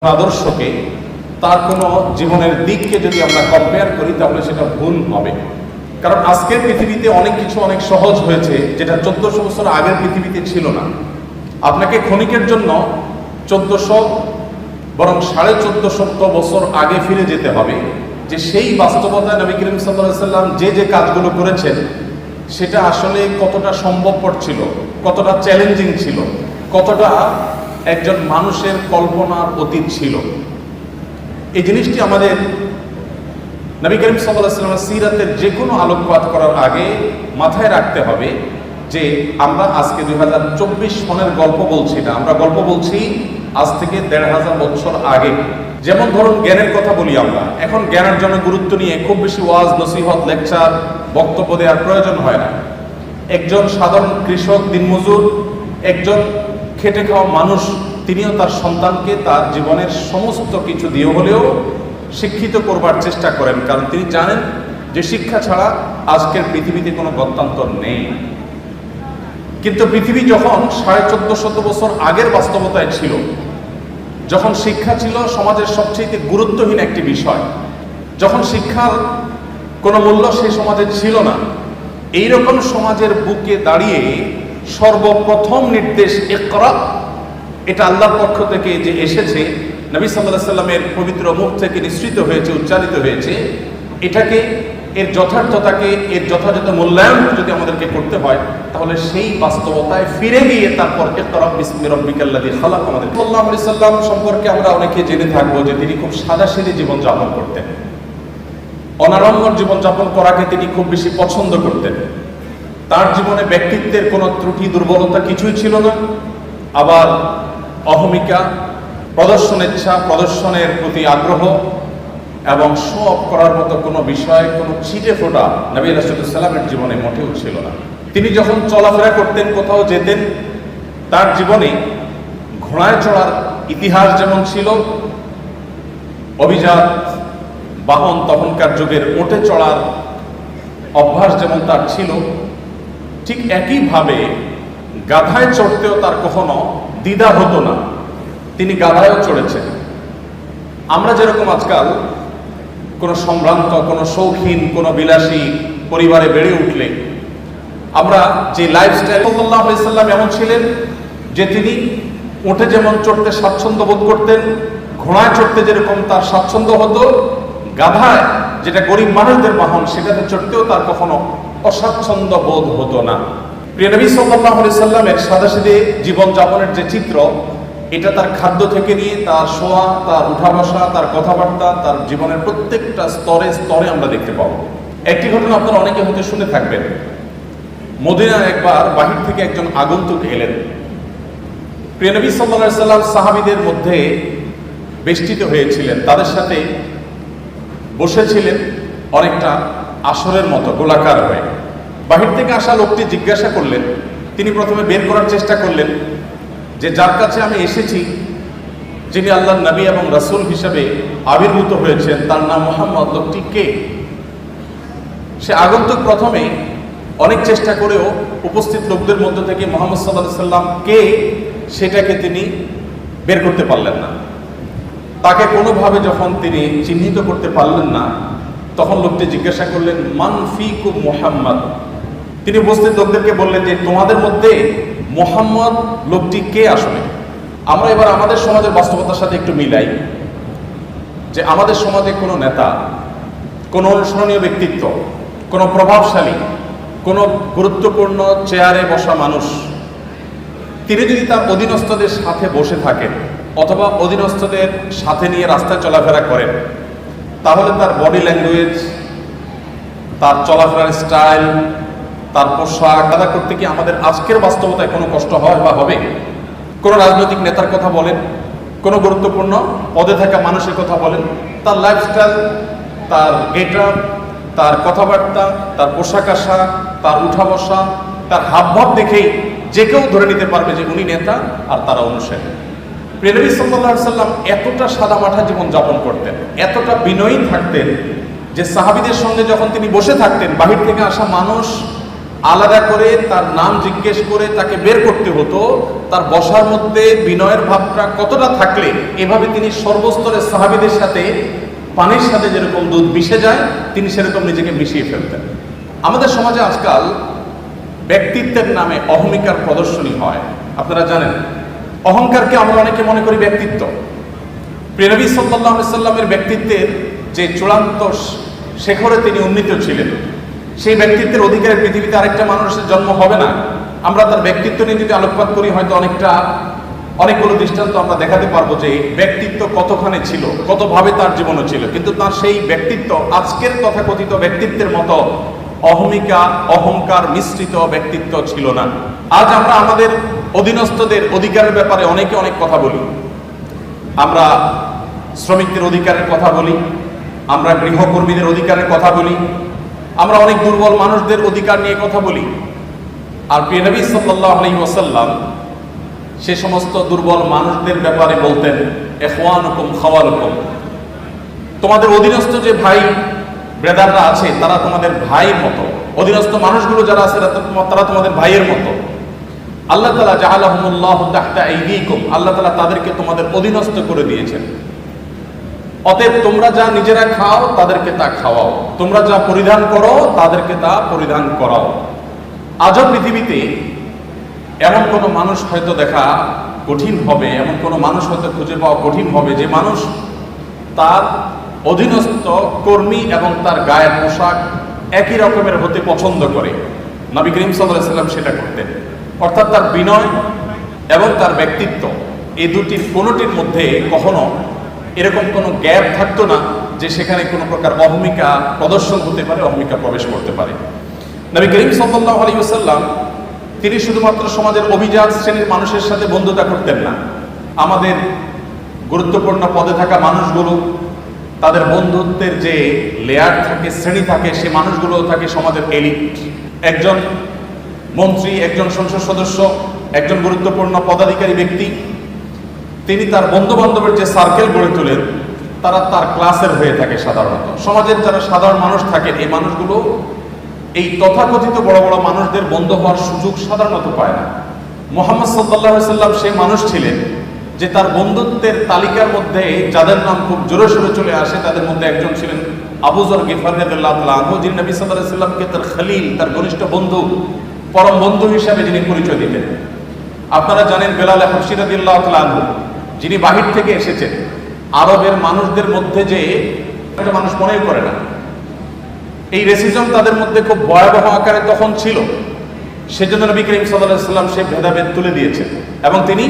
আদর্শকে তার কোনো জীবনের দিককে যদি আমরা কম্পেয়ার করি তাহলে সেটা ভুল হবে। কারণ আজকের পৃথিবীতে অনেক কিছু অনেক সহজ হয়েছে যেটা 1400 বছর আগের পৃথিবীতে ছিল না। আপনাকে ক্ষণিকের জন্য 1400 বরং 1450 বছর আগে ফিরে যেতে হবে, যে সেই বাস্তবতায় নবী করিম সাল্লাল্লাহু আলাইহি সাল্লাম যে কাজগুলো করেছেন সেটা আসলে কতটা সম্ভবপর ছিল, কতটা চ্যালেঞ্জিং ছিল, কতটা একজন মানুষের কল্পনার অতীত ছিল। এই জিনিসটি আমাদের নবী করিম সাল্লাল্লাহু আলাইহি ওয়াসাল্লামের সিরাতের যে কোনো আলোকপাত করার আগে মাথায় রাখতে হবে যে আমরা আজকে 2024 সনের গল্প বলছি না, আমরা গল্প বলছি আজ থেকে 1500 বছর আগে। যেমন ধরুন জ্ঞানের কথা বলি, আমরা এখন জ্ঞানের জন্য গুরুত্ব নিয়ে খুব বেশি ওয়াজ নসিহত লেকচার বক্তব্য দেওয়ার প্রয়োজন হয় না। একজন সাধারণ কৃষক দিনমজুর, একজন খেটে খাওয়া মানুষ, তিনিও তার সন্তানকে তার জীবনের সমস্ত কিছু দিয়ে হলেও শিক্ষিত করবার চেষ্টা করেন, কারণ তিনি জানেন যে শিক্ষা ছাড়া আজকের পৃথিবীতে কোনো গত্যন্তর নেই। কিন্তু পৃথিবী যখন 1450 বছর আগের বাস্তবতায় ছিল, যখন শিক্ষা ছিল সমাজের সবচেয়ে গুরুত্বহীন একটি বিষয়, যখন শিক্ষার কোনো মূল্য সেই সমাজে ছিল না, এইরকম সমাজের বুকে দাঁড়িয়ে সর্বপ্রথম নির্দেশ ইকরা, এটা আল্লাহর পক্ষ থেকে যে এসেছে, নবী সাল্লাল্লাহু আলাইহি সাল্লামের পবিত্র মুখ থেকে নিঃসৃত হয়েছে, উচ্চারিত হয়েছে, এটাকে এর যথার্থতাকে এর যথাযথ মূল্যায়ন যদি আমাদেরকে করতে হয় তাহলে সেই বাস্তবতায় ফিরে গিয়ে তারপর ইকরা বিসমি রাব্বিকাল্লাযী খালাক। আমাদের সাল্লাল্লাহু আলাইহি সাল্লাম সম্পর্কে আমরা অনেকে জেনে থাকবো যে তিনি খুব সাদাসিধে জীবনযাপন করতেন, অনাড়ম্বর জীবনযাপন করাকে তিনি খুব বেশি পছন্দ করতেন। তার জীবনে ব্যক্তিত্বের কোনো ত্রুটি দুর্বলতা কিছুই ছিল না। আবার অহমিকা, প্রদর্শনেচ্ছা, প্রদর্শনের প্রতি আগ্রহ এবং শো অফ করার মতো কোনো বিষয়, কোনো ছিটে ফোটা নবী রাসূলুল্লাহ সাল্লামের জীবনে মোটেও ছিল না। তিনি যখন চলাফেরা করতেন, কোথাও যেতেন, তার জীবনে ঘোড়ায় চড়ার ইতিহাস যেমন ছিল, অভিজাত বাহন তখনকার যুগের ওটে চড়ার অভ্যাস যেমন তার ছিল, ঠিক একইভাবে গাধায় চড়তেও তার কখনো দ্বিধা হতো না। তিনি গাধায়ও চড়েছেন। আমরা যেরকম আজকাল কোনো সম্ভ্রান্ত, কোনো শৌখিন, কোনো বিলাসী পরিবারে বেড়ে উঠলে আমরা যে লাইফস্টাইল, সাল্লাল্লাহু আলাইহি সাল্লাম এমন ছিলেন যে তিনি উঠে যেমন চড়তে স্বাচ্ছন্দ্য বোধ করতেন, ঘোড়ায় চড়তে যেরকম তার স্বাচ্ছন্দ্য হতো, গাধায় যেটা গরিব মানুষদের বাহন সেটাতে চড়তেও তার কখনো অস্বাচ্ছন্দ্য বোধ হতো না। প্রিয় নবী সাল্লাল্লাহু আলাইহি সাল্লামের সাদাসিধে জীবনযাপনের যে চিত্র, এটা তার খাদ্য থেকে নিয়ে তার শোয়া, তার উঠা বসা, তার কথাবার্তা, তার জীবনের প্রত্যেকটা স্তরে স্তরে আমরা দেখতে পাবো। একটি ঘটনা আপনারা অনেকে হতে শুনে থাকবেন। মদিনায় একবার বাহির থেকে একজন আগন্তুক এলেন। প্রিয় নবী সাল্লাল্লাহু আলাইহি সাল্লাম সাহাবীদের মধ্যে বেষ্টিত হয়েছিলেন, তাদের সাথে বসেছিলেন অনেকটা আসরের মতো গোলাকার হয়ে। বাহির থেকে আসা লোকটি জিজ্ঞাসা করলেন, তিনি প্রথমে বের করার চেষ্টা করলেন যে যার কাছে আমি এসেছি, যিনি আল্লাহর নবী এবং রাসূল হিসেবে আবির্ভূত হয়েছেন, তার নাম মুহাম্মদ, লোকটি কে? সে আগন্তুক প্রথমে অনেক চেষ্টা করেও উপস্থিত লোকদের মধ্য থেকে মুহাম্মদ সাল্লাল্লাহু আলাইহি সাল্লাম কে সেটাকে তিনি বের করতে পারলেন না। তাকে কোনোভাবে যখন তিনি চিহ্নিত করতে পারলেন না, তখন লোকটি জিজ্ঞাসা করলেন, মান ফিকুম মুহাম্মদ। তিনি উপস্থিত লোকদেরকে বললেন যে তোমাদের মধ্যে মুহাম্মদ লোকটি কে আসলে? আমরা এবার আমাদের সমাজের বাস্তবতার সাথে একটু মিলাই, যে আমাদের সমাজে কোনো নেতা, কোনো অনুসরণীয় ব্যক্তিত্ব, কোনো প্রভাবশালী, কোনো গুরুত্বপূর্ণ চেয়ারে বসা মানুষ, তিনি যদি তার অধীনস্থদের সাথে বসে থাকেন অথবা অধীনস্থদের সাথে নিয়ে রাস্তায় চলাফেরা করেন, তাহলে তার বডি ল্যাঙ্গুয়েজ, তার চলাফেরার স্টাইল, তার পোশাক আদা করতে কি আমাদের আজকের বাস্তবতায় কোনো কষ্ট হয় বা হবে? কোনো রাজনৈতিক নেতার কথা বলেন, কোনো গুরুত্বপূর্ণ পদে থাকা মানুষের কথা বলেন, তার লাইফস্টাইল, তার গেটআপ, তার কথাবার্তা, তার পোশাক আশাক, তার উঠা বসা, তার হাবভাব দেখেই যে কেউ ধরে নিতে পারবে যে উনি নেতা আর তারা অনুসারী। প্রিয় নবী সাল্লাল্লাহু আলাইহি সাল্লাম এতটা সাদামাঠা জীবন যাপন করতেন, এতটা বিনয়ী থাকতেন যে সাহাবীদের সঙ্গে যখন তিনি বসে থাকতেন, বাহির থেকে আসা মানুষ আলাদা করে তার নাম জিজ্ঞেস করে তাকে বের করতে হতো। তার বসার মধ্যে বিনয়ের ভাবটা কতটা থাকলে এভাবে তিনি সর্বস্তরের সাহাবীদের সাথে পানির সাথে যেরকম দুধ মিশে যায়, তিনি সেরকম নিজেকে মিশিয়ে ফেলতেন। আমাদের সমাজে আজকাল ব্যক্তিত্বের নামে অহমিকার প্রদর্শনী হয়। আপনারা জানেন, অহংকারকে আমরা অনেকে মনে করি ব্যক্তিত্ব। প্রিয় নবী সাল্লাল্লাহু আলাইহি সাল্লামের ব্যক্তিত্বের যে চূড়ান্ত শেখরে তিনি উন্নীত ছিলেন, সেই ব্যক্তিত্বের অধিকারে পৃথিবীতে আরেকটা মানুষের জন্ম হবে না। আমরা তার ব্যক্তিত্ব নিয়ে যদি আলোকপাত করি, হয়তো অনেকগুলো দৃষ্টান্ত আমরা দেখাতে পারবো যে ব্যক্তিত্ব কতখানি ছিল, কতভাবে তার জীবনও ছিল। কিন্তু তার সেই ব্যক্তিত্ব আজকের তথাকথিত ব্যক্তিত্বের মতো অহমিকা, অহংকার মিশ্রিত ব্যক্তিত্ব ছিল না। আজ আমরা আমাদের অধীনস্থদের অধিকারের ব্যাপারে অনেকে অনেক কথা বলি। আমরা শ্রমিকদের অধিকারের কথা বলি, আমরা গৃহকর্মীদের অধিকারের কথা বলি, আমরা অনেক দুর্বল মানুষদের অধিকার নিয়ে কথা বলি। আর প্রিয় নবী সাল্লাল্লাহু আলাইহি ওয়াসাল্লাম সে সমস্ত দুর্বল মানুষদের ব্যাপারে বলতেন, ইখওয়ানুকুম খাওয়ালুকুম, তোমাদের অধীনস্থ যে ভাই ব্রাদাররা আছে তারা তোমাদের ভাইয়ের মতো। অধীনস্থ মানুষগুলো যারা আছে তারা তোমাদের ভাইয়ের মতো। আল্লাহ তাআলা জাআলাহুমুল্লাহু তাহতা আইদিকুম, আল্লাহ তাআলা তাদেরকে তোমাদের অধীনস্থ করে দিয়েছেন। অতএব তোমরা যা নিজেরা খাও তাদেরকে তা খাওয়াও, তোমরা যা পরিধান করো তাদেরকে তা পরিধান করাও। আজও পৃথিবীতে এমন কোনো মানুষ হয়তো দেখা কঠিন হবে, এমন কোনো মানুষ হয়তো খুঁজে পাওয়া কঠিন হবে যে মানুষ তার অধীনস্থ কর্মী এবং তার গায়ের পোশাক একই রকমের হতে পছন্দ করে। নবী করিম সাল্লাল্লাহু আলাইহি ওয়াসাল্লাম সেটা করতেন। অর্থাৎ তার বিনয় এবং তার ব্যক্তিত্ব, এই দুটির কোনোটির মধ্যে কখনো এরকম কোনো গ্যাপ থাকতো না যে সেখানে কোনো প্রকার অহমিকা প্রদর্শন হতে পারে, অহমিকা প্রবেশ করতে পারে। নবী করিম সাল্লাল্লাহু আলাইহি ওয়াসাল্লাম তিনি শুধুমাত্র সমাজের অভিজাত শ্রেণীর মানুষের সাথে বন্ধুতা করতেন না। আমাদের গুরুত্বপূর্ণ পদে থাকা মানুষগুলো, তাদের বন্ধুত্বের যে লেয়ার থাকে, শ্রেণী থাকে, সে মানুষগুলো থাকে সমাজের এলিট। একজন মন্ত্রী, একজন সংসদ সদস্য, একজন গুরুত্বপূর্ণ পদাধিকারী ব্যক্তি, তিনি তার বন্ধু বান্ধবের যে সার্কেল গড়ে তোলেন তারা তার ক্লাসের হয়ে থাকে। সাধারণত সমাজের যারা সাধারণ মানুষ থাকেন, এই মানুষগুলো এই তথাকথিত বড় বড় মানুষদের বন্ধু হওয়ার সুযোগ সাধারণত পায় না। মুহাম্মদ সাল্লাল্লাহু আলাইহি ওয়াসাল্লাম সেই মানুষ ছিলেন যে তার বন্ধুত্বের তালিকার মধ্যে যাদের নাম খুব জোরে সোরে চলে আসে তাদের মধ্যে একজন ছিলেন আবু যর গিফারী রাদিয়াল্লাহু তাআলা আনহু, যিনি নবী সাল্লাল্লাহু আলাইহি ওয়াসাল্লামকে তার খলিল, তার ঘনিষ্ঠ বন্ধু, পরম বন্ধু হিসাবে যিনি পরিচয় দিতেন। আপনারা জানেন বেলাল হাবশী রাদিয়াল্লাহু তাআলা আনহু, যিনি বাহির থেকে এসেছেন। আরবের মানুষদের মধ্যে যে একটা মানুষ মনেই করে না, এই রেসিজম তাদের মধ্যে খুব ভয়াবহ আকারে তখন ছিল। সেজন্য নবী করিম সাল্লাল্লাহু আলাইহি ওয়াসাল্লাম সেই ভেদাভেদ তুলে দিয়েছেন এবং তিনি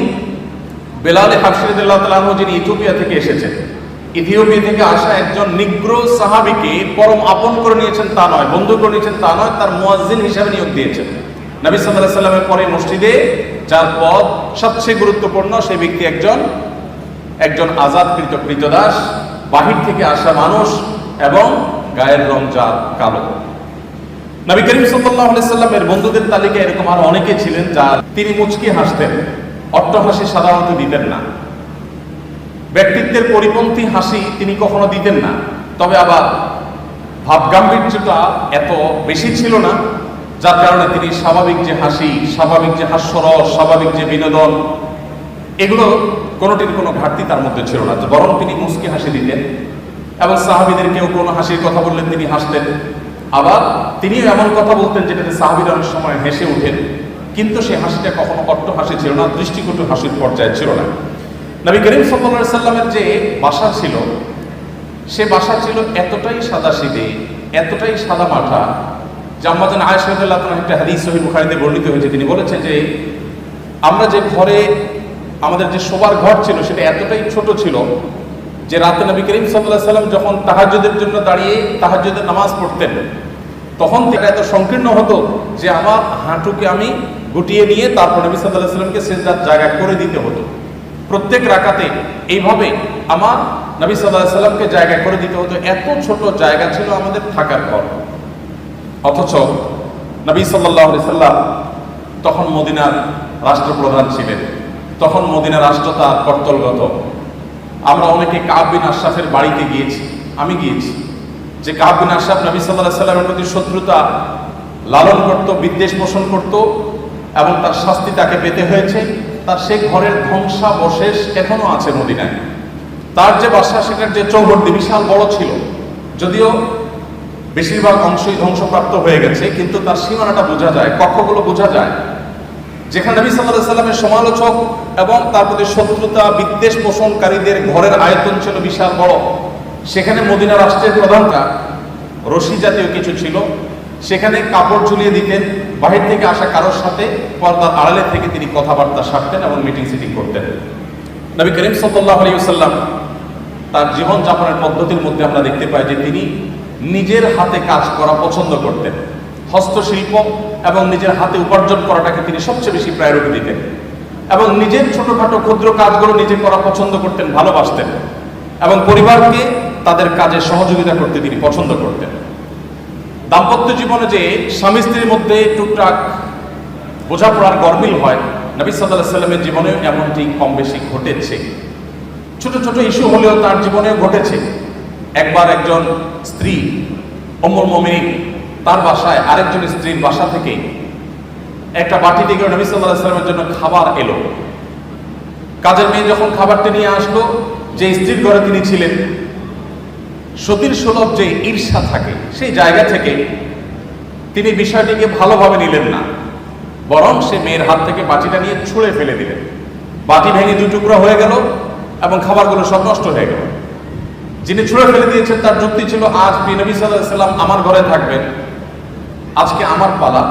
বেলাল হাবশী রাদিয়াল্লাহু তাআলা আনহু, যিনি ইথিওপিয়া থেকে এসেছেন, ইথিওপিয়া থেকে আসা একজন নিগ্রো সাহাবীকে পরম আপন করে নিয়েছেন তা নয়, বন্ধু করে নিয়েছেন তা নয়, তার মুয়াজ্জিন হিসেবে নিয়োগ দিয়েছেন। নবী সাল্লাল্লাহু আলাইহি ওয়াসাল্লামের পরে মসজিদে যার পদ সবচেয়ে গুরুত্বপূর্ণ, সেই ব্যক্তি একজন আজাদকৃত কৃতদাস, বাহির থেকে আসা মানুষ এবং গায়ের রং যার কালো। নবী করিম সাল্লাল্লাহু আলাইহি ওয়াসাল্লামের বন্ধুদের তালিকায় এরকম আরো অনেকে ছিলেন যার তিনি মুচকি হাসতেন, অট্টহাসি সাধারণত দিতেন না। ব্যক্তিত্বের পরিপন্থী হাসি তিনি কখনো দিতেন না, তবে আবার ভাবগাম্ভীর্যটা এত বেশি ছিল না, যার কারণে তিনি স্বাভাবিক যে হাসি, স্বাভাবিক যে হাস্যরস, স্বাভাবিক যে বিনোদন, এগুলো কোনোটির কোনো ঘাটতি তার মধ্যে ছিল না, বরং তিনি মুচকি হাসি দিতেন এবং সাহাবীদের কেউ কোনো হাসির কথা বললেন তিনি হাসতেন। আবার তিনিও এমন কথা বলতেন যেটাতে সাহাবীরা অনেক সময় হেসে ওঠেন, কিন্তু সেই হাসিটা কখনো অট্ট হাসি ছিল না, দৃষ্টিকটু হাসির পর্যায়ে ছিল না। নবী করিম সাল্লাল্লাহু আলাইহি ওয়াসাল্লামের যে বাসা ছিল, সে বাসা ছিল এতটাই সাদাসিধে, এতটাই সাদা মাঠা যে আম্মা জান আয়েশা রাদিয়াল্লাহু তাআলা, একটা হাদিস সহিহ বুখারীতে বর্ণিত হয়েছে, তিনি বলেছেন যে আমরা যে ঘরে আমাদের যে শোবার ঘর ছিল সেটা এতটাই ছোট ছিল যে রাতে নবী করিম সাল্লাল্লাহু আলাইহি ওয়াসাল্লাম যখন তাহাজ্জুদের জন্য দাঁড়িয়ে তাহাজ্জুদের নামাজ পড়তেন, তখন থেকে এত সংকীর্ণ হতো যে আমার হাঁটুকে আমি গুটিয়ে নিয়ে তারপর নবী সাল্লাল্লাহু আলাইহি ওয়াসাল্লামকে সিজদার জায়গা করে দিতে হতো। প্রত্যেক রাকাতে এইভাবে আমার নবী সাল্লাল্লাহু আলাইহি ওয়াসাল্লামকে জায়গা করে দিতে হতো। এত ছোট জায়গা ছিল আমাদের থাকার ঘর। অথচ নবী সাল্লাল্লাহু আলাইহি ওয়াসাল্লাম তখন মদিনার রাষ্ট্রপ্রধান ছিলেন, তখন মদিনা রাষ্ট্র তার কর্তলগত। আমরা অনেকে কাব বিন আশরাফের বাড়িতে গিয়েছি, আমি গিয়েছি, যে কাব বিন আশরাফ নবী সাল্লাল্লাহু আলাইহি ওয়াসাল্লামের প্রতি শত্রুতা লালন করত, বিদ্বেষ পোষণ করত এবং তার শাস্তি তাকে পেতে হয়েছে। তার সে ঘরের ধ্বংসাবশেষ এখনো আছে মদিনায়। তার যে বাসা, সেটার যে চৌহদ্দি বিশাল বড় ছিল, যদিও বেশিরভাগ অংশই ধ্বংসপ্রাপ্ত হয়ে গেছে, কিন্তু তার সীমানাটা বোঝা যায়, কক্ষগুলো বোঝা যায়। যেখানে নবী সাল্লাল্লাহু আলাইহি সাল্লামের সমালোচক এবং তার প্রতি শত্রুতা, বিদ্বেষ পোষণকারীদের ঘরের আয়তন ছিল বিশাল বড়, সেখানে মদিনা রাষ্ট্রের প্রধানটা রশি জাতীয় কিছু ছিল, সেখানে কাপড় ঝুলিয়ে দিতেন। বাহির থেকে আসা কারোর সাথে পর্দার আড়ালে থেকে তিনি কথাবার্তা সারতেন এবং মিটিং সিটিং করতেন। নবী করিম সাল্লাল্লাহু আলাইহি ওয়াসাল্লাম তার জীবনযাপনের পদ্ধতির মধ্যে আমরা দেখতে পাই যে তিনি নিজের হাতে কাজ করা পছন্দ করতেন। হস্তশিল্প এবং নিজের হাতে উপার্জন করাটাকে তিনি সবচেয়ে বেশি প্রায়োরিটি দিতেন এবং নিজের ছোটখাটো ক্ষুদ্র কাজগুলো নিজে করা পছন্দ করতেন, ভালোবাসতেন এবং পরিবারকে তাদের কাজে সহযোগিতা করতে তিনি পছন্দ করতেন। দাম্পত্য জীবনে যে স্বামী স্ত্রীর মধ্যে টুকটাক বোঝাপড়ার গরমিল হয়, নবী সাল্লাল্লাহু আলাইহি ওয়াসাল্লামের জীবনেও এমনটি কম বেশি ঘটেছে। ছোট ছোট ইস্যু হলেও তার জীবনেও ঘটেছে। একবার একজন স্ত্রী উম্মুল মুমিনিন তার বাসায় আরেকজন স্ত্রীর বাসা থেকে একটা বাটি থেকে নবী সাল্লাল্লাহু আলাইহি ওয়াসাল্লামের জন্য খাবার এলো। কাজের মেয়ে যখন খাবারটা নিয়ে আসলো, যে স্ত্রীর ঘরে তিনি ছিলেন, সতীর সুলভ যে ঈর্ষা থাকে, সেই জায়গা থেকে তিনি বিষয়টিকে ভালোভাবে নিলেন না, বরং সে মেয়ের হাত থেকে বাটিটা নিয়ে ছুঁড়ে ফেলে দিলেন। বাটি ভেঙে দুই টুকরা হয়ে গেল এবং খাবারগুলো সব নষ্ট হয়ে গেল। যিনি ছুঁড়ে ফেলে দিয়েছেন তার যুক্তি ছিল, আজ নবী সাল্লাল্লাহু আলাইহি ওয়াসাল্লাম আমার ঘরে থাকবেন, আজকে আমার পালা।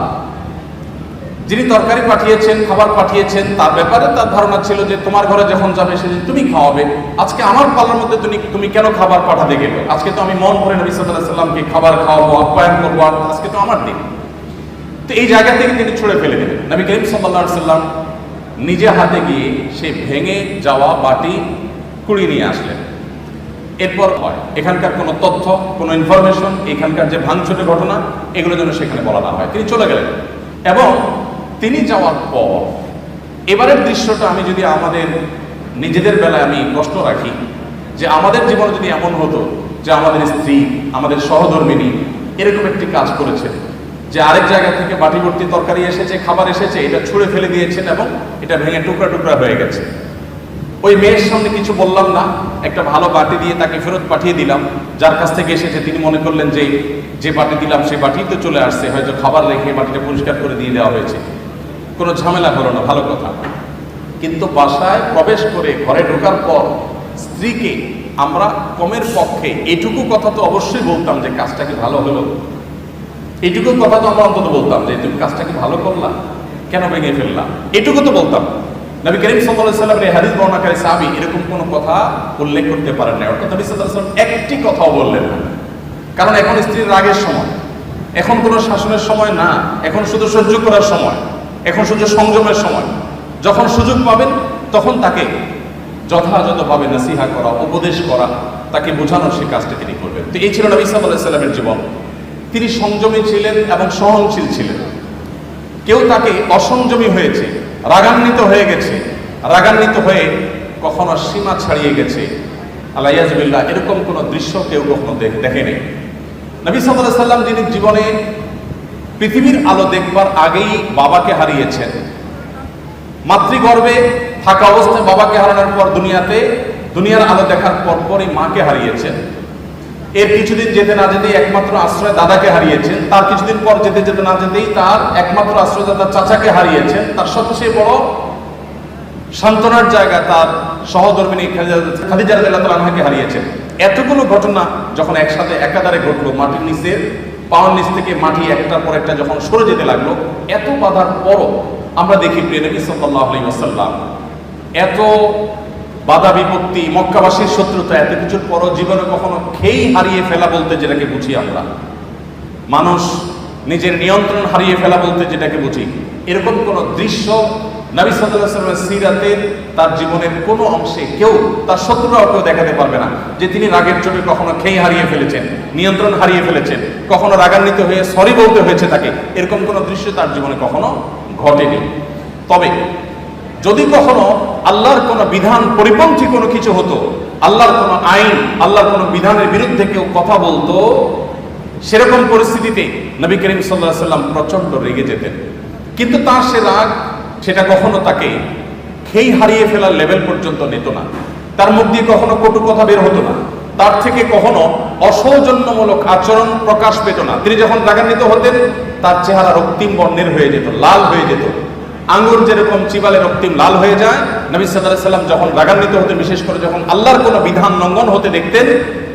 যিনি তরকারি পাঠিয়েছেন, খাবার পাঠিয়েছেন, তার ব্যাপারে তার ধারণা ছিল যে তোমার ঘরে যখন যাবে সেদিন তুমি খাওয়াবে, আজকে আমার পালার মধ্যে তুমি কেন খাবার পাঠাতে গেলে? আজকে তো আমি মন ভরে নবী সাল্লাল্লাহু আলাইহি ওয়াসাল্লামকে খাবার খাওয়াবো, আপ্যায়ন করবো, আর আজকে তো আমার দিন। তো এই জায়গা থেকে তিনি ছুঁড়ে ফেলে দিলেন। নবী করিম সাল্লাল্লাহু আলাইহি ওয়াসাল্লাম নিজে হাতে গিয়ে সেই ভেঙে যাওয়া বাটি কুড়িয়ে নিয়ে আসলেন। এরপর হয় এখানকার কোনো তথ্য, কোনো ইনফরমেশন, এখানকার যে ভাঙচুরের ঘটনা, এগুলো যেন সেখানে বলা না হয়। তিনি চলে গেলেন এবং তিনি যাওয়ার পর এবারের দৃশ্যটা আমি যদি আমাদের নিজেদের বেলায় আমি প্রশ্ন রাখি যে আমাদের জীবনে যদি এমন হতো যে আমাদের স্ত্রী, আমাদের সহধর্মিণী এরকম একটি কাজ করেছে যে আরেক জায়গা থেকে বাটি ভর্তি তরকারি এসেছে, খাবার এসেছে, এটা ছুঁড়ে ফেলে দিয়েছেন এবং এটা ভেঙে টুকরা টুকরা হয়ে গেছে। ওই মেয়ের সামনে কিছু বললাম না, একটা ভালো বাটি দিয়ে তাকে ফেরত পাঠিয়ে দিলাম। যার কাছ থেকে এসেছে তিনি মনে করলেন যে বাটি দিলাম সে বাটি তো চলে আসছে, হয়তো খাবার রেখে বাটিটা পরিষ্কার করে দিয়ে দেওয়া হয়েছে, কোনো ঝামেলা হলো না, ভালো কথা। কিন্তু বাসায় প্রবেশ করে ঘরে ঢোকার পর স্ত্রীকে আমরা কমের পক্ষে এটুকু কথা তো অবশ্যই বলতাম যে কাজটা কি ভালো হলো, এইটুকু কথা তো আমরা অন্তত বলতাম যে তুমি কাজটা কি ভালো করলাম, কেন ভেঙে ফেললাম, এটুকু তো বলতাম। নবী করিম সাল্লাল্লাহু আলাইহি ওয়াসাল্লামের এই হাদিস বর্ণনাকারী সাহাবী এরকম কোনো কথা উল্লেখ করতে পারেন না। অর্থাৎ নবী সাল্লাল্লাহু আলাইহি ওয়াসাল্লাম একটি কথাও বললেন না, কারণ এখন স্ত্রীর রাগের সময়, এখন কোনো শাসনের সময় না, এখন শুধু সহ্য করার সময়, এখন শুধু সংযমের সময়। যখন সুযোগ পাবেন তখন তাকে যথাযথভাবে নসিহা করা, উপদেশ করা, তাকে বোঝানোর সে কাজটা তিনি করবেন। তো এই ছিল নবী সাল্লাল্লাহু আলাইহি ওয়াসাল্লামের জীবন। তিনি সংযমী ছিলেন এবং সহনশীল ছিলেন। কেউ তাকে অসংযমী হয়েছে, রাগান্বিত হয়ে গেছে, রাগান্বিত হয়ে কখনো সীমা ছাড়িয়ে গেছে, আল্লাহ ইয়াজবিল্লাহ, এরকম কোনো দৃশ্য কেউ কখনো দেখেনি। নবী সাল্লাল্লাহু আলাইহি ওয়াসাল্লাম যিনি জীবনে পৃথিবীর আলো দেখবার আগেই বাবাকে হারিয়েছেন, মাতৃগর্ভে থাকা অবস্থায় বাবাকে হারানোর পর দুনিয়ার আলো দেখার পরপরই মাকে হারিয়েছেন। এর কিছুদিন যেতে না যেতেই একমাত্র আশ্রয় দাদাকে হারিয়েছেন। তার কিছুদিন পর যেতে না যেতেই তার একমাত্র আশ্রয়দাতা চাচাকে হারিয়েছেন। তার সবচেয়ে বড় সান্ত্বনার জায়গা তার সহধর্মিণী খাদিজা রাদিয়াল্লাহু তাআলা আনহাকে হারিয়েছেন। এতগুলো ঘটনা যখন একসাথে একাধারে ঘটলো, মাটির নিচে পাওয়ার নিচ থেকে মাটি একটার পর একটা যখন সরে যেতে লাগলো, এত বাধার পরও আমরা দেখি প্রিয় নবী সাল্লাল্লাহু আলাইহি ওয়াসাল্লাম এত বাধা বিপত্তি, মক্কাবাসীর শত্রুতা, এত কিছুর পরও জীবনে কখনো খেই হারিয়ে ফেলা বলতে যেটাকে বুঝি আমরা, মানুষ নিজের নিয়ন্ত্রণ হারিয়ে ফেলা বলতে যেটাকে বুঝি, এরকম কোন দৃশ্য নবী সাল্লাল্লাহু আলাইহি ওয়াসাল্লামের সিরাতের তার জীবনের কোনো অংশে কেউ, তার শত্রুরাও কেউ দেখাতে পারবে না যে তিনি রাগের চোটে কখনো খেই হারিয়ে ফেলেছেন, নিয়ন্ত্রণ হারিয়ে ফেলেছেন, কখনো রাগান্বিত হয়ে সরি বলতে হয়েছে তাকে, এরকম কোনো দৃশ্য তার জীবনে কখনো ঘটেনি। তবে যদি কখনো আল্লাহর কোনো বিধান পরিপন্থী কোনো কিছু হতো, আল্লাহর কোনো আইন, আল্লাহর কোনো বিধানের বিরুদ্ধে কেউ কথা বলতো, সেরকম পরিস্থিতিতে নবী করিম সাল্লাল্লাহু আলাইহি সাল্লাম প্রচন্ড রেগে যেতেন, কিন্তু তার সে রাগ সেটা কখনো তাকে খেই হারিয়ে ফেলার লেভেল পর্যন্ত নিত না। তার মুখ দিয়ে কখনো কটু কথা বের হতো না, তার থেকে কখনো অসৌজন্যমূলক আচরণ প্রকাশ পেত না। তিনি যখন রাগান্বিত হতেন তার চেহারা রক্তিম বর্ণের হয়ে যেত, লাল হয়ে যেত। আঙ্গুর যেরকম চিবালে রক্তিম লাল হয়ে যায়, নবী সাল্লাল্লাহু আলাইহি সাল্লাম যখন রাগান্বিত হতেন, বিশেষ করে যখন আল্লাহর কোনো বিধান লঙ্ঘন হতে দেখতেন,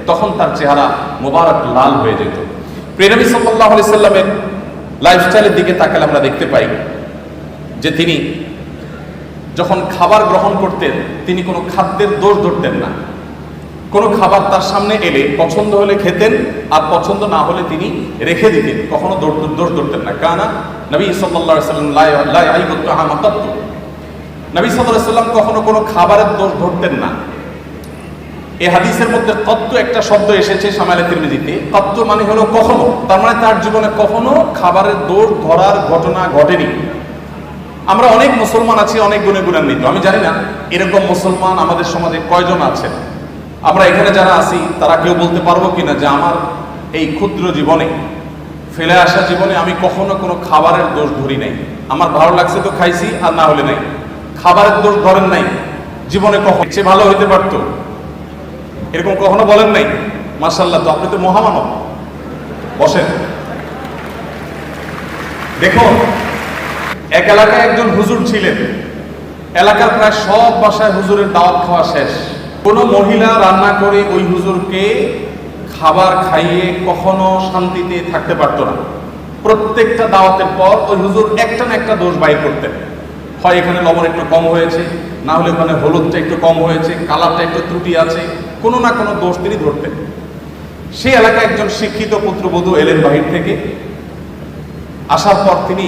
তখন তার চেহারা মোবারক লাল হয়ে যেত। প্রিয় নবী সাল্লাল্লাহু আলাইহি সাল্লামের লাইফস্টাইলের দিকে তাকালে আমরা দেখতে পাই যে তিনি যখন খাবার গ্রহণ করতেন তিনি কোনো খাদ্যের দোষ ধরতেন না। কোনো খাবার তার সামনে এলে পছন্দ হলে খেতেন, আর পছন্দ না হলে তিনি রেখে দিতেন, কখনো দোষ ধরতেন না। কানা নবী সাল্লাল্লাহু আলাইহি ওয়াসাল্লাম লা ইয়াইবু তাআমা কাত্তু, নবী সাল্লাল্লাহু আলাইহি ওয়াসাল্লাম কখনো কোনো খাবারের দোষ ধরতেন না। এই হাদিসের মধ্যে কত্তু একটা শব্দ এসেছে শামাইলে তিরমিজিতে। কত্তু মানে হলো কখনো, তার মানে তার জীবনে কখনো খাবারের দোষ ধরার ঘটনা ঘটেনি। আমরা অনেক মুসলমান আছি, অনেক গুণে গুণান্বিত। আমি জানি না এরকম মুসলমান আমাদের সমাজে কয়জন আছেন। আমরা এখানে যারা আছি তারা কেউ বলতে পারবো কিনা যে আমার এই ক্ষুদ্র জীবনে, ফেলে আসা জীবনে আমি কখনো কোনো খাবারের দোষ ধরি নাই। আমার ভালো লাগছে তো খাইছি, আর না হলে নাই। খাবারের দোষ ধরেন নাই জীবনে, কখন সে ভালো হইতে পারতো এরকম কখনো বলেন নাই? মাশাআল্লাহ, তো আপনি তো মহামানব। বসেন। দেখুন, এক এলাকায় একজন হুজুর ছিলেন। এলাকার প্রায় সব বাসায় হুজুরের দাওয়াত খাওয়া শেষ। কোনো মহিলা রান্না করে ওই হুজুরকে খাবার খাইয়ে কখনো শান্তিতে থাকতে পারতো না। প্রত্যেকটা দাওয়াতের পর ওই হুজুর একটা না একটা দোষ বাইর করতেন। হয় এখানে লবণ একটু কম হয়েছে, না হলে ওখানে হলুদটা একটু কম হয়েছে, কালারটা একটু ত্রুটি আছে, কোনো না কোনো দোষ তিনি ধরতেন। সেই এলাকায় একজন শিক্ষিত পুত্রবধূ এলেন বাহির থেকে। আসার পর তিনি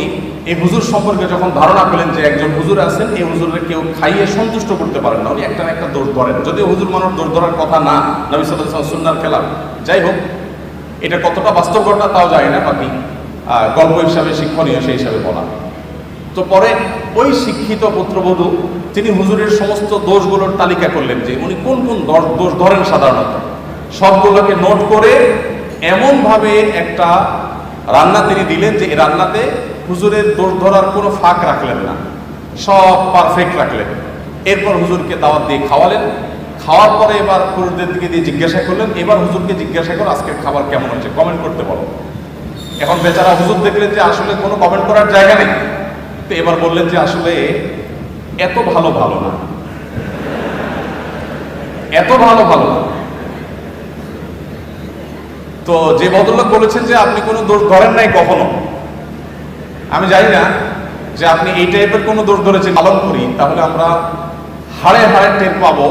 এই হুজুর সম্পর্কে যখন ধারণা পেলেন যে একজন হুজুর আছেন, এই হুজুরের কেউ খাইয়ে সন্তুষ্ট করতে পারেন না, উনি একটা না একটা দোষ ধরেন। যদিও হুজুর মানুষ দোষ ধরার কথা না, নবী সাল্লাল্লাহু আলাইহি ওয়াসাল্লাম সুন্নাহর খেলাফ। যাই হোক, এটা কতটা বাস্তব ঘটনা তাও যায় না, বাকি গল্প হিসাবে শিক্ষণীয় সেই হিসাবে বলা। তো পরে ওই শিক্ষিত পুত্রবধূ তিনি হুজুরের সমস্ত দোষগুলোর তালিকা করলেন যে উনি কোন কোন দোষ ধরেন সাধারণত। সবগুলোকে নোট করে এমনভাবে একটা রান্না তিনি দিলেন যে এই রান্নাতে হুজুরের দোষ ধরার কোনো ফাঁক রাখলেন না, সব পারফেক্ট রাখলেন। এরপর হুজুরকে দাওয়াত দিয়ে খাওয়ালেন। খাওয়ার পরে এবার পুরুষদের দিকে দিয়ে জিজ্ঞাসা করলেন, এবার হুজুরকে জিজ্ঞাসা করো আজকের খাবার কেমন হয়েছে, কমেন্ট করতে বলো। এখন বেচারা হুজুর দেখলেন যে আসলে কোনো কমেন্ট করার জায়গা নেই, তো এবার বললেন যে আসলে এত ভালো না, এত ভালো না। তো যে ভদ্রলোক বলেছেন যে আপনি কোনো দোষ ধরেন নাই কখনো, আমি জানি না যে আপনি এই টাইপের কোনো দোষ ধরেছেন। পালন করি তাহলে আমরা হাড়ে হাড়ে টের পাবো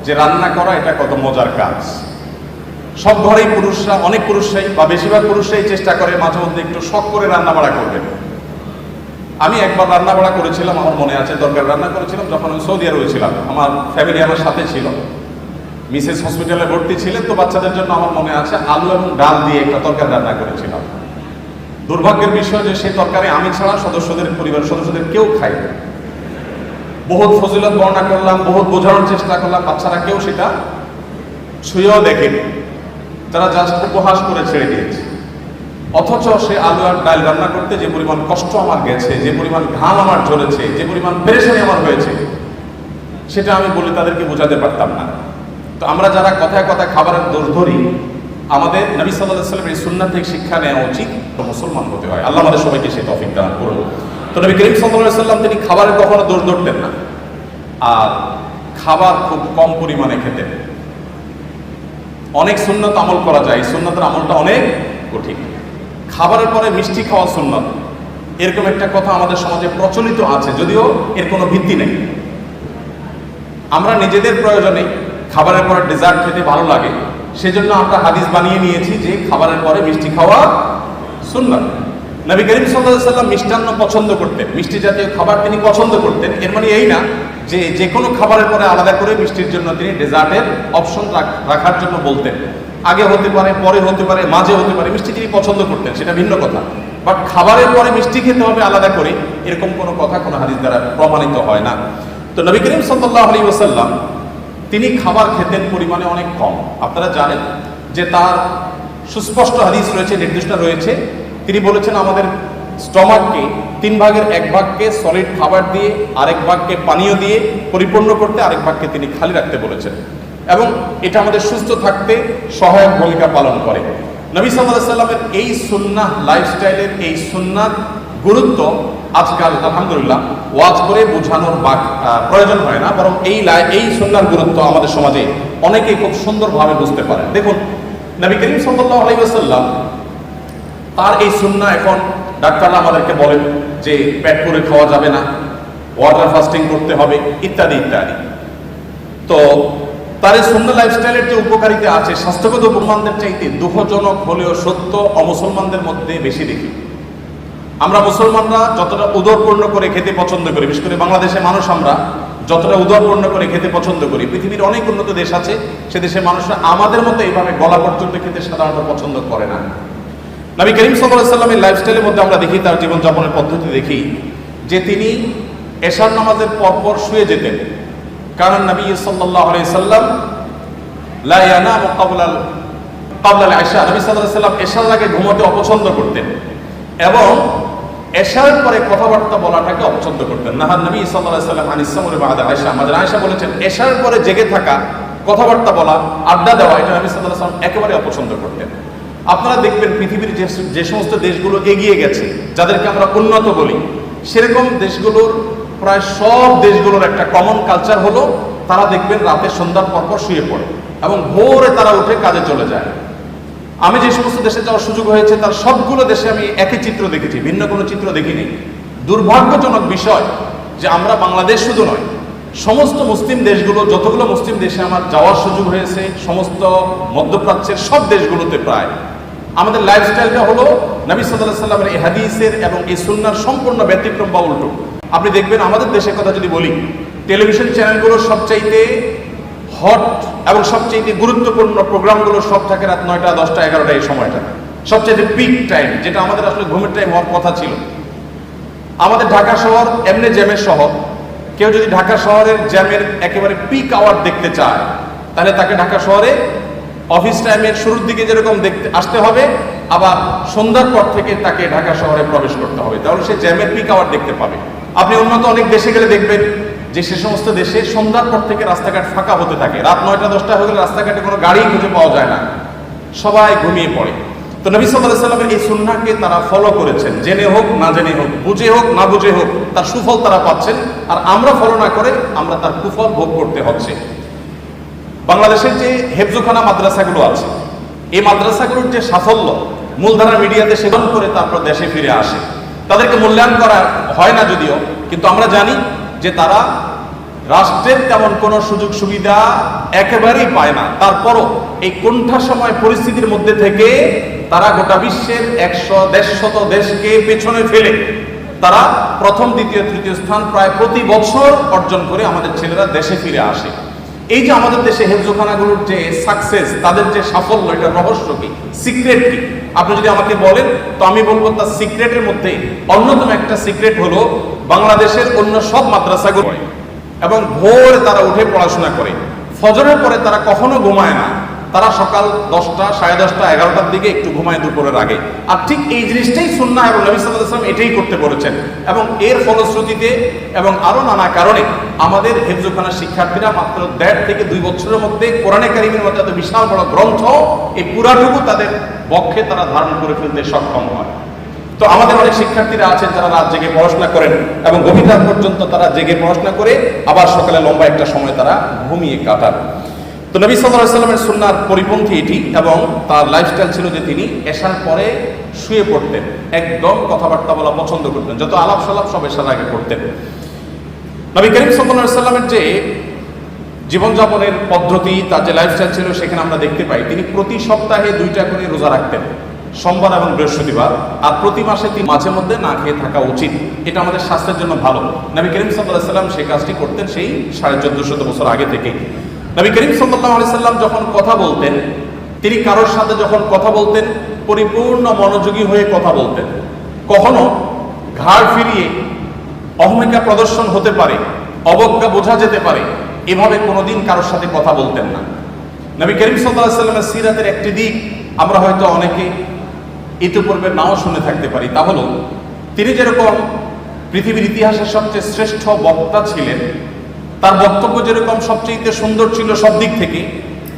যে রান্না করা এটা কত মজার কাজ। সব ঘরেই পুরুষরা, অনেক পুরুষরাই বা বেশিরভাগ পুরুষরাই চেষ্টা করে মাঝে মধ্যে একটু শখ করে রান্না বাড়া করবেন। আমি একবার রান্না বাড়া করেছিলাম, আমার মনে আছে, তরকারি রান্না করেছিলাম যখন আমি সৌদি আরবে ছিলাম। আমার ফ্যামিলি আমার সাথে ছিল, মিসেস হসপিটালে ভর্তি ছিলেন, তো বাচ্চাদের জন্য আমার মনে আছে আলু এবং ডাল দিয়ে একটা তরকারি রান্না করেছিলাম। দুর্ভাগ্যের বিষয় যে সেই তরকারি আমি ছাড়া পরিবারের সদস্যদের কেউ খায়। বহুত ফজিলত বর্ণনা করলাম, বহুত বোঝানোর চেষ্টা করলাম, বাচ্চারা কেউ সেটা ছুঁয়েও দেখেনি, তারা জাস্ট উপহাস করে ছেড়ে দিয়েছে। অথচ সে আলু আর ডাল রান্না করতে যে পরিমাণ কষ্ট আমার গেছে, যে পরিমাণ ঘাম আমার ঝরেছে, যে পরিমাণ পেরেশানি আমার হয়েছে, সেটা আমি বলে তাদেরকে বোঝাতে পারতাম না। তো আমরা যারা কথায় কথায় খাবারের দোষ ধরি, আমাদের নবী সাল্লাল্লাহু আলাইহি ওয়াসাল্লাম এই সুন্নাহ থেকে শিক্ষা নেওয়া উচিত, মুসলমান হতে হয়। আল্লাহ আমাদের সবাইকে সেই তৌফিক দান করুন। তো নবী করিম সাল্লাল্লাহু আলাইহি ওয়াসাল্লাম তিনি খাবারের কখনো দোষ ধরতেন না, আর খাবার খুব কম পরিমাণে খেতেন। অনেক সুন্নাত আমল করা যায়, এই সুন্নাতের আমলটা অনেক কঠিন। খাবারের পরে মিষ্টি খাওয়া সুন্নাত, এরকম একটা কথা আমাদের সমাজে প্রচলিত আছে, যদিও এর কোনো ভিত্তি নেই। আমরা নিজেদের প্রয়োজনে খাবারের পরে ডেজার্ট খেতে ভালো লাগে, সেজন্য আমরা হাদিস বানিয়ে নিয়েছি যে খাবারের পরে মিষ্টি খাওয়া সুন্নাত। নবী করিম সাল্লাল্লাহু আলাইহি ওয়াসাল্লাম মিষ্টান্ন পছন্দ করতেন, মিষ্টি জাতীয় খাবার তিনি পছন্দ করতেন। এর মানে এই না যে যে কোনো খাবারের পরে আলাদা করে মিষ্টির জন্য তিনি ডেজার্টের অপশন রাখার জন্য বলতেন। আগে হতে পারে, পরে হতে পারে, মাঝে হতে পারে, মিষ্টি তিনি পছন্দ করতেন, সেটা ভিন্ন কথা। বাট খাবারের পরে মিষ্টি খেতে হবে আলাদা করে, এরকম কোনো কথা কোনো হাদিস দ্বারা প্রমাণিত হয় না। তো নবী করিম সাল্লাল্লাহু আলাইহি ওয়াসাল্লাম তিনি খাবার খেতেন পরিমাণে অনেক কম। আপনারা জানেন যে তার সুস্পষ্ট হাদিস রয়েছে, নির্দিষ্ট রয়েছে। তিনি বলেছেন আমাদের স্টমাককে 3 ভাগের 1 ভাগকে সলিড খাবার দিয়ে, আরেক ভাগকে পানীয় দিয়ে পরিপূর্ণ করতে, আরেক ভাগকে তিনি খালি রাখতে বলেছেন, এবং এটা আমাদের সুস্থ থাকতে সহায়ক ভূমিকা পালন করে। নবী সাল্লাল্লাহু আলাইহি সাল্লামের এই সুন্নাহ লাইফস্টাইলের এই সুন্নার গুরুত্ব আজকাল আলহামদুলিল্লাহ ওয়াজ করে বোঝানোর প্রয়োজন হয় না, বরং এই সুন্নার গুরুত্ব আমাদের সমাজে অনেকেই খুব সুন্দরভাবে বুঝতে পারে। দেখুন, নবী করিম সাল্লাল্লাহু আলাইহি ওয়াসাল্লাম তার এই সুন্নাহ এখন ডাক্তাররা আমাদেরকে বলেন যে পেট পুরে খাওয়া যাবে না, ওয়াটার ফাস্টিং করতে হবে, ইত্যাদি ইত্যাদি। তো তার এই সুন্নাহ লাইফস্টাইলের যে উপকারিতা আছে, স্বাস্থ্যগত উপমানদের চাইতে দুঃখজনক হলেও সত্য অমুসলমানদের মধ্যে বেশি দেখি। আমরা মুসলমানরা যতটা উদরপূর্ণ করে খেতে পছন্দ করি, বিশেষ করে বাংলাদেশের মানুষ আমরা যতটা উদরপূর্ণ করে খেতে পছন্দ করি, পৃথিবীর অনেক উন্নত দেশ আছে, সে দেশের মানুষরা আমাদের মতো এইভাবে গলা পর্যন্ত খেতে সাধারণত পছন্দ করে না। নবী করিম সাল্লাল্লাহু আলাইহি সাল্লামের লাইফস্টাইলের মধ্যে আমরা দেখি, তার জীবনযাপনের পদ্ধতি দেখি যে তিনি এশার নামাজের পরপর শুয়ে যেতেন। কারণ নবী সাল্লাল্লাহু আলাইহি সাল্লাম লা ইয়ানামু ক্বাবলা আল ইশা, নবী সাল্লাল্লাহু আলাইহি সাল্লাম এশার আগে ঘুমাতে অপছন্দ করতেন এবং এশার পরে কথাবার্তা বলাটাকে অপছন্দ করতেন। নাহার নবী সাল্লাল্লাহু আলাইহি সাল্লাম আনিস সামরি বাদা আয়েশা, আমাদের আয়েশা বলেছেন এশার পরে জেগে থাকা, কথাবার্তা বলা, আড্ডা দেওয়া, এটা নবী সাল্লাল্লাহু আলাইহি সাল্লাম একেবারে অপছন্দ করতেন। আপনারা দেখবেন পৃথিবীর যে সমস্ত দেশগুলো এগিয়ে গেছে, যাদেরকে আমরা উন্নত বলি, সেরকম দেশগুলোর প্রায় সব দেশগুলোর একটা কমন কালচার হলো তারা দেখবেন রাতে সন্ধ্যার পরপর শুয়ে পড়ে এবং ভোরে তারা উঠে কাজে চলে যায়। আমি যে সমস্ত দেশে যাওয়ার সুযোগ হয়েছে তার সবগুলো দেশে আমি একই চিত্র দেখেছি, ভিন্ন কোনো চিত্র দেখিনি। দুর্ভাগ্যজনক বিষয় যে আমরা বাংলাদেশ শুধু নয়, সমস্ত মুসলিম দেশগুলো, যতগুলো মুসলিম দেশে আমার যাওয়ার সুযোগ হয়েছে, সমস্ত মধ্যপ্রাচ্যের সব দেশগুলোতে প্রায় আমাদের লাইফস্টাইলটা হলো নবী সাল্লাল্লাহু আলাইহি সাল্লামের এই হাদিসের এবং এই সুন্নাহর সম্পূর্ণ ব্যতিক্রম বা উল্টো। আপনি দেখবেন আমাদের দেশের কথা যদি বলি, টেলিভিশন চ্যানেলগুলোর সবচাইতে হট এবং সবচাইতে গুরুত্বপূর্ণ প্রোগ্রামগুলো সব থাকে রাত 9টা, 10টা, 11টা এই সময়টা, সবচাইতে পিক টাইম, যেটা আমাদের আসলে ঘুমের টাইম হওয়ার কথা ছিল। আমাদের ঢাকা শহর এমনি জ্যামের শহর, কেউ যদি ঢাকা শহরের জ্যামের একেবারে পিক আওয়ার দেখতে চায় তাহলে তাকে ঢাকা শহরে অফিস টাইমের শুরুর দিকে যেরকম দেখতে আসতে হবে, আবার সন্ধ্যার পর থেকে তাকে ঢাকা শহরে প্রবেশ করতে হবে, তাহলে সে জ্যামের পিক আওয়ার দেখতে পাবে। আপনি উন্নত অনেক দেশে গেলে দেখবেন যে সে সমস্ত দেশে সন্ধ্যার পর থেকে রাস্তাঘাট ফাঁকা হতে থাকে, রাত 9টা 10টা হয়ে গেলে রাস্তাঘাটে কোনো গাড়ি খুঁজে পাওয়া যায় না, সবাই ঘুমিয়ে পড়ে। তো নবী সাল্লাল্লাহু আলাইহি সাল্লামের এই সুন্নাহকে তারা ফলো করেছেন, জেনে হোক না জেনে হোক, বুঝে হোক না বুঝে হোক, তার সুফল তারা পাচ্ছেন, আর আমরা ফলো না করে আমরা তার কুফল ভোগ করতে হচ্ছে। বাংলাদেশের যে হেফজোখানা মাদ্রাসাগুলো আছে, এই মাদ্রাসাগুলোর যে সাফল্য মূলধারা মিডিয়াতে সেবন করে তারপর দেশে ফিরে আসে, তাদেরকে মূল্যায়ন করা হয় না যদিও, কিন্তু আমরা জানি যে তারা রাষ্ট্রের তেমন কোনো সুযোগ সুবিধা একেবারেই পায় না। তারপরও এই কোণঠা সময় পরিস্থিতির মধ্যে থেকে তারা গোটা বিশ্বের 100-150 দেশকে পেছনে ফেলে তারা প্রথম, দ্বিতীয়, তৃতীয় স্থান প্রায় প্রতি বছর অর্জন করে আমাদের ছেলেরা দেশে ফিরে আসে। এই যে আমাদের দেশে হেফজোখানাগুলোর যে সাকসেস, তাদের যে সাফল্য, এটা রহস্য কি, সিক্রেট কি? আপনি যদি আমাকে বলেন তো আমি বলবো তার সিক্রেটের মধ্যে অন্যতম একটা সিক্রেট হলো বাংলাদেশের অন্য সব মাদ্রাসাগুলো এবং ভোরে তারা উঠে পড়াশোনা করে, ফজরের পরে তারা কখনো ঘুমায় না, তারা সকাল 10টা, 10:30, 11টার দিকে একটু ঘুমায় দুপুরের আগে। আর ঠিক এই জিনিসটাই সুন্নাহ এবং নবী সাল্লাল্লাহু আলাইহি ওয়াসাল্লাম এটাই করতে বলেছেন, এবং এর ফলশ্রুতিতে এবং আরো নানা কারণে আমাদের হেফজোখানার শিক্ষার্থীরা মাত্র 1.5 থেকে 2 বছরের মধ্যে কোরআনে কারিমের মতো এত বিশাল বড় গ্রন্থ এই পুরাটুকু তাদের বক্ষে তারা ধারণ করে ফেলতে সক্ষম হয়। তো আমাদের অনেক শিক্ষার্থীরা আছেন যারা রাত জেগে পড়াশোনা করেন এবং গভীর রাত পর্যন্ত তারা জেগে পড়াশোনা করে আবার সকালে লম্বা একটা সময় তারা ঘুমিয়ে কাটান। তো নবী সাল্লাল্লাহু আলাইহি ওয়াসাল্লামের সুন্নাহর পরিপন্থী এটি, এবং তার লাইফস্টাইল ছিল যে তিনি এশার পরে শুয়ে পড়তেন, একদম কথাবার্তা বলা পছন্দ করতেন, যত আলাপ সালাপ সব এশার আগে করতেন। নবী করিম সাল্লাল্লাহু আলাইহি ওয়াসাল্লামের যে জীবনযাপনের পদ্ধতি, তার যে লাইফস্টাইল ছিল, সেখানে আমরা দেখতে পাই তিনি প্রতি সপ্তাহে 2টা করে রোজা রাখতেন, সোমবার এবং বৃহস্পতিবার, আর প্রতি মাসে 3 মাসের মধ্যে না খেয়ে থাকা উচিত। এটা আমাদের স্বাস্থ্যের জন্য ভালো। নবী করিম সাল্লাল্লাহু আলাইহি ওয়াসাল্লাম সেই কাজটি করতেন সেই 1450 বছর আগে থেকে। নবী করিম সাল্লাল্লাহু আলাইহি ওয়াসাল্লাম যখন কথা বলতেন, তিনি কারোর সাথে যখন কথা বলতেন পরিপূর্ণ মনোযোগী হয়ে কথা বলতেন, কখনো ঘাড় ফিরিয়ে অহমিকা প্রদর্শন হতে পারে, অবজ্ঞা বোঝা যেতে পারে, এভাবে কোনোদিন কারোর সাথে কথা বলতেন না। নবী করিম সাল্লাল্লাহু আলাইহি ওয়াসাল্লামের সিরাতের একটি দিক আমরা হয়তো অনেকে ইতিপূর্বে নাও শুনে থাকতে পারি, তা হলো তিনি যেরকম পৃথিবীর ইতিহাসের সবচেয়ে শ্রেষ্ঠ বক্তা ছিলেন, তার বক্তব্য যেরকম সবচেয়ে সুন্দর ছিল সব দিক থেকে,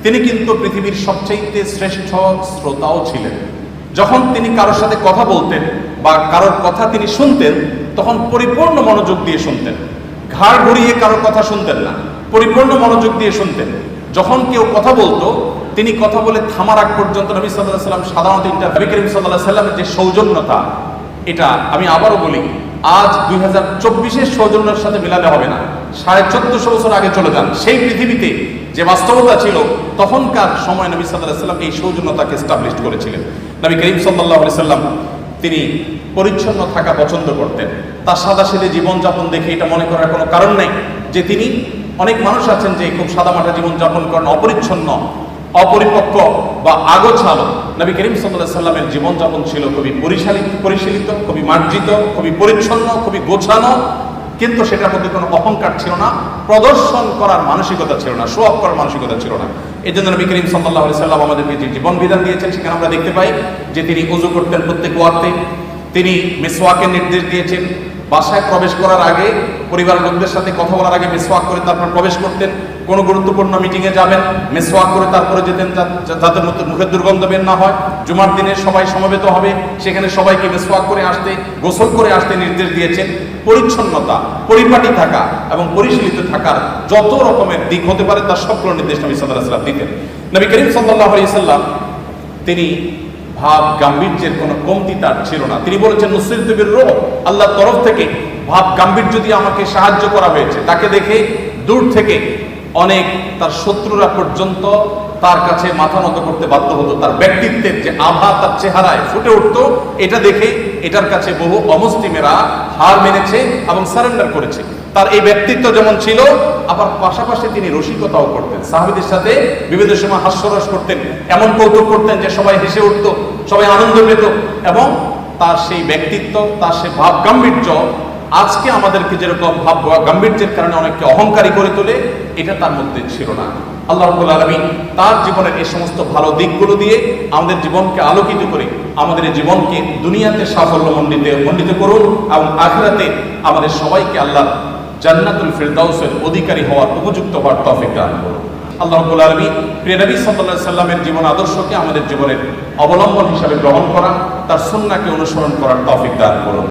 তিনি কিন্তু পৃথিবীর সবচেয়ে শ্রেষ্ঠ শ্রোতাও ছিলেন। যখন তিনি কারোর সাথে কথা বলতেন বা কারোর কথা তিনি শুনতেন, তখন পরিপূর্ণ মনোযোগ দিয়ে শুনতেন, ঘাড় ঘুরিয়ে কারোর কথা শুনতেন না, পরিপূর্ণ মনোযোগ দিয়ে শুনতেন। যখন কেউ কথা বলতো, তিনি কথা বলে থামার আগ পর্যন্ত নবী সাল্লাল্লাহু আলাইহি ওয়াসাল্লাম সাধারণত নবী করিম সাল্লাল্লাহু আলাইহি ওয়াসাল্লামের যে সৌজন্যতা, এটা আমি আবারও বলি, আজ 2024-এর সৌজন্যের সাথে মেলালে হবে না। 1450 বছর আগে চলে যান, সেই পৃথিবীতে যে বাস্তবতা ছিল তখনকার সময় নবী সাল্লাল্লাহু আলাইহি ওয়াসাল্লাম এই সৌজন্যতাকে এস্টাবলিশ করেছিলেন। নবী করিম সাল্লাল্লাহু আলাইহি ওয়াসাল্লাম তিনি পরিচ্ছন্ন থাকা পছন্দ করতেন। তার সাদাসিধে জীবনযাপন দেখে এটা মনে করার কোনো কারণ নেই যে তিনি, অনেক মানুষ আছেন যে খুব সাদামাটা জীবনযাপন করেন, অপরিচ্ছন্ন, অপরিপক্ক বা আগোছালো। নবী করিম সাল্লাল্লাহু আলাইহি ওয়াসাল্লামের জীবনযাপন ছিল খুবই পরিশীলিত, খুবই মার্জিত, খুবই পরিচ্ছন্ন, খুবই গোছানো, কিন্তু সেটার মধ্যে কোনো অহংকার ছিল না, প্রদর্শন করার মানসিকতা ছিল না, শো অফ করার মানসিকতা ছিল না। এই জন্য নবী করিম সাল্লাল্লাহু আলাইহি ওয়াসাল্লাম আমাদেরকে যে জীবন বিধান দিয়েছেন, সেখানে আমরা দেখতে পাই যে তিনি ওযু করতেন প্রত্যেক ওয়াক্তে, তিনি মিসওয়াকের নির্দেশ দিয়েছেন। বাসায় প্রবেশ করার আগে, পরিবারের লোকদের সাথে কথা বলার আগে মিসওয়াক করে তারপর প্রবেশ করতেন। কোনো গুরুত্বপূর্ণ মিটিংয়ে যাবেন, মিসওয়াক করে তারপরে যেতেন, যাতে মুখের দুর্গন্ধ বের না হয়। জুমার দিনে সবাই সমবেত হবে, সেখানে সবাইকে মিসওয়াক করে আসতে, গোসল করে আসতে নির্দেশ দিয়েছেন। পরিচ্ছন্নতা, পরিপাটি থাকা এবং পরিশীলিত থাকার যত রকমের দিক হতে পারে তার সবগুলো নির্দেশ নবী সাল্লাল্লাহু আলাইহি ওয়াসাল্লাম দিতেন। নবী করিম সাল্লাল্লাহু আলাইহি ওয়াসাল্লাম তিনি ভাব গাম্ভীর্যের কোনো কমতি তার ছিল না। তিনি বলেছেন, নুসরিতু বির-রুব, আল্লাহর তরফ থেকে ভাব গাম্ভীর্য দিয়ে আমাকে সাহায্য করা হয়েছে। তাকে দেখে দূর থেকে অনেক তার শত্রুরা পর্যন্ত তার কাছে মাথা নত করতে বাধ্য হতো। তার ব্যক্তিত্বের যে আভা তার চেহারায় ফুটে উঠতো, এটা দেখে এটার কাছে বহু অমুসলিমেরা হার মেনেছে এবং সারেন্ডার করেছে। তার এই ব্যক্তিত্ব যেমন ছিল, আবার পাশাপাশি তিনি রসিকতাও করতেন, সাহাবীদের সাথে বিবিধ সময় হাস্যরস করতেন, এমন কৌতুক করতেন যে সবাই হেসে উঠত, সবাই আনন্দ পেত। এবং তার সেই ব্যক্তিত্ব, তার সেই ভাব গাম্ভীর্য আজকে আমাদেরকে যেরকম ভাব গাম্ভীর্যের কারণে অনেককে অহংকারী করে তোলে, এটা তার মধ্যে ছিল না। আল্লাহ রাব্বুল আলামিন তার জীবনের এই সমস্ত ভালো দিকগুলো দিয়ে আমাদের জীবনকে আলোকিত করে আমাদের এই জীবনকে দুনিয়াতে সাফল্য মণ্ডিত করুন এবং আখিরাতে আমাদের সবাইকে আল্লাহ জান্নাতুল ফিরদাউসের অধিকারী হওয়ার, উপযুক্ত হওয়ার তৌফিক দান করুন। আল্লাহ রাব্বুল আলামিন প্রিয় নবী সাল্লাল্লাহু আলাইহি ওয়াসাল্লামের জীবন আদর্শকে আমাদের জীবনের অবলম্বন হিসাবে গ্রহণ করা, তার সুন্নাহকে অনুসরণ করার তৌফিক দান করুন।